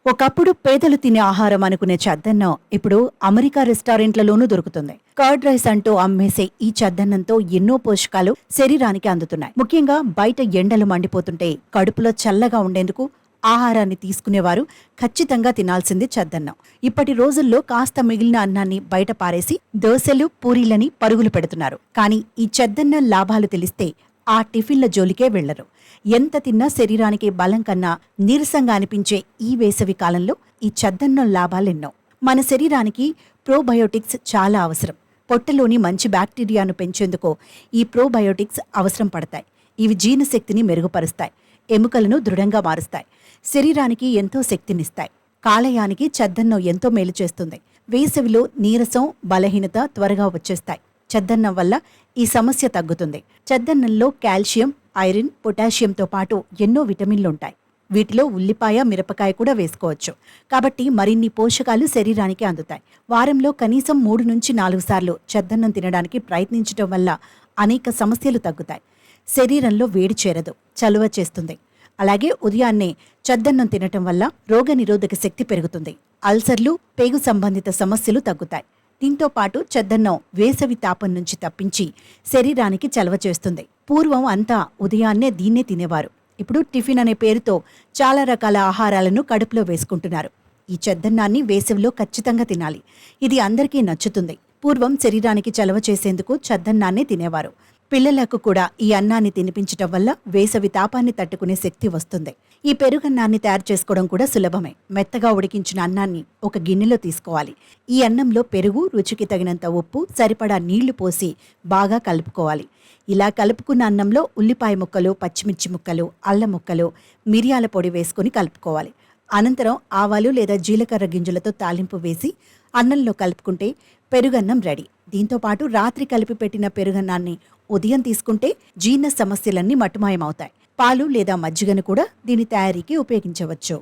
ఒకప్పుడు పేదలు తినే ఆహారం అనుకునే చద్దన్నం ఇప్పుడు అమెరికా రెస్టారెంట్లలోనూ దొరుకుతుంది. కర్డ్ రైస్ అంటూ అమ్మేసే ఈ చద్దన్నంతో ఎన్నో పోషకాలు శరీరానికి అందుతున్నాయి. ముఖ్యంగా బయట ఎండలు మండిపోతుంటే కడుపులో చల్లగా ఉండేందుకు ఆహారాన్ని తీసుకునేవారు ఖచ్చితంగా తినాల్సింది చద్దన్నం. ఇప్పటి రోజుల్లో కాస్త మిగిలిన అన్నాన్ని బయట పారేసి దోశలు, పూరీలని పరుగులు పెడుతున్నారు. కానీ ఈ చద్దన్నం లాభాలు తెలిస్తే ఆ టిఫిన్ల జోలికే వెళ్లరు. ఎంత తిన్నా శరీరానికి బలం కన్నా నీరసంగా అనిపించే ఈ వేసవి కాలంలో ఈ చద్దన్నం లాభాలెన్నో. మన శరీరానికి ప్రోబయోటిక్స్ చాలా అవసరం. పొట్టలోని మంచి బ్యాక్టీరియాను పెంచేందుకు ఈ ప్రోబయోటిక్స్ అవసరం పడతాయి. ఇవి జీర్ణశక్తిని మెరుగుపరుస్తాయి, ఎముకలను దృఢంగా మారుస్తాయి, శరీరానికి ఎంతో శక్తినిస్తాయి. కాలేయానికి చద్దన్నం ఎంతో మేలు చేస్తుంది. వేసవిలో నీరసం, బలహీనత త్వరగా వచ్చేస్తాయి. చద్దన్నం వల్ల ఈ సమస్య తగ్గుతుంది. చద్దన్నంలో కాల్షియం, ఐరన్, పొటాషియంతో పాటు ఎన్నో విటమిన్లుంటాయి. వీటిలో ఉల్లిపాయ, మిరపకాయ కూడా వేసుకోవచ్చు. కాబట్టి మరిన్ని పోషకాలు శరీరానికి అందుతాయి. వారంలో కనీసం 3 నుంచి 4 సార్లు చద్దన్నం తినడానికి ప్రయత్నించడం వల్ల అనేక సమస్యలు తగ్గుతాయి. శరీరంలో వేడి చేరదు, చలువ చేస్తుంది. అలాగే ఉదయాన్నే చద్దన్నం తినటం వల్ల రోగనిరోధక శక్తి పెరుగుతుంది. అల్సర్లు, పేగు సంబంధిత సమస్యలు తగ్గుతాయి. దీంతో పాటు చద్దన్నం వేసవి తాపం నుంచి తప్పించి శరీరానికి చలవ చేస్తుంది. పూర్వం అంతా ఉదయాన్నే దీన్నే తినేవారు. ఇప్పుడు టిఫిన్ అనే పేరుతో చాలా రకాల ఆహారాలను కడుపులో వేసుకుంటున్నారు. ఈ చద్దన్నాన్ని వేసవిలో ఖచ్చితంగా తినాలి. ఇది అందరికీ నచ్చుతుంది. పూర్వం శరీరానికి చలవ చేసేందుకు చద్దన్నాన్నే తినేవారు. పిల్లలకు కూడా ఈ అన్నాన్ని తినిపించటం వల్ల వేసవి తాపాన్ని తట్టుకునే శక్తి వస్తుంది. ఈ పెరుగన్నాన్ని తయారు చేసుకోవడం కూడా సులభమే. మెత్తగా ఉడికించిన అన్నాన్ని ఒక గిన్నెలో తీసుకోవాలి. ఈ అన్నంలో పెరుగు, రుచికి తగినంత ఉప్పు, సరిపడా నీళ్లు పోసి బాగా కలుపుకోవాలి. ఇలా కలుపుకున్న అన్నంలో ఉల్లిపాయ ముక్కలు, పచ్చిమిర్చి ముక్కలు, అల్లం ముక్కలు, మిరియాల పొడి వేసుకుని కలుపుకోవాలి. అనంతరం ఆవాలు లేదా జీలకర్ర గింజలతో తాలింపు వేసి అన్నంలో కలుపుకుంటే పెరుగన్నం రెడీ. దీంతో పాటు రాత్రి కలిపి పెట్టిన పెరుగన్నాన్ని ఉదయం తీసుకుంటే జీర్ణ సమస్యలన్నీ మటుమాయమవుతాయి. పాలు లేదా మజ్జిగను కూడా దీని తయారీకి ఉపయోగించవచ్చు.